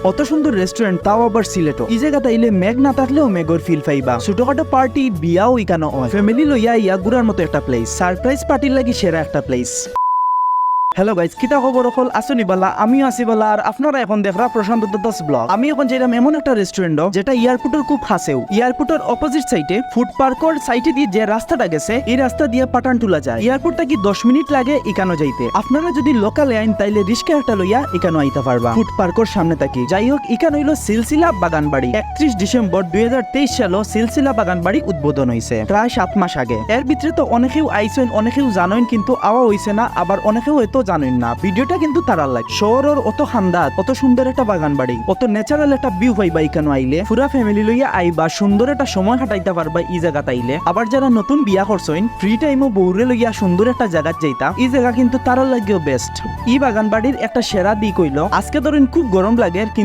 অত সুন্দর রেস্টুরেন্ট, তাও আবার সিলেটও। এই জায়গাতে আইলে মেঘ না থাকলেও মেঘর ফিল পাইবা। ছোটখাটো পার্টি, বিয়াও ইকানো হয়। ফ্যামিলি লইয়া ইয়া ঘুরার মতো একটা প্লেস। সারপ্রাইজ পার্টির লাগি সেরা একটা প্লেস। হ্যালো গাইজ, কিতা খবর হল? আসুনি বালা, আমিও আসি বালা। আর আপনারা এখন দেখরা প্রশান্ত দাস ব্লগ। আমি এখন যাইলাম এমন একটা রেস্টুরেন্ট যেটা এয়ারপোর্টের খুব কাছেও। এয়ারপোর্টের অপোজিট সাইডে ফুড পার্কর সাইডে দিয়ে যে রাস্তাটা গেছে, এই রাস্তা দিয়ে পাঠানটুলা যায়। এয়ারপোর্টটা কি 10 মিনিট লাগে ইকানো যাইতে। আপনারা যদি লোকালে আইন তাইলে রিস্কা একটা লইয়া ইকানো আইতে পারবা ফুড পার্কর সামনে থাকি। যাই হোক, ইকানো হইলো সিলসিলা বাগানবাড়ি। 31 ডিসেম্বর 2023 সালে সিলসিলা বাগানবাড়ি উদ্বোধন হয়েছে, প্রায় 7 মাস আগে। এর ভিতরে তো অনেকেও আইসেন, অনেকেও জানেন, কিন্তু আওয়া হইছে না। আবার অনেকেও হয়তো জানেন না। ভিডিওটা কিন্তু তারার লাগে। শহরের অত খান্দাত, অত সুন্দর একটা বাগান বাড়ি, অত ন্যাচারাল একটা ভিউ পাইবা এখানে আইলে। পুরা ফ্যামিলি লইয়া আইবা, সুন্দর একটা সময় কাটাইতে পারবা এই জায়গাতে আইলে। আবার যারা নতুন বিয়া করছেন, ফ্রি টাইমও বউরে লইয়া সুন্দর একটা জায়গা যাইতা, এই জায়গা কিন্তু তারার লাগেও বেস্ট। এই বাগান বাড়ির একটা সেরা দিক হইলো, আজকে ধরেন খুব গরম লাগে, কিন্তু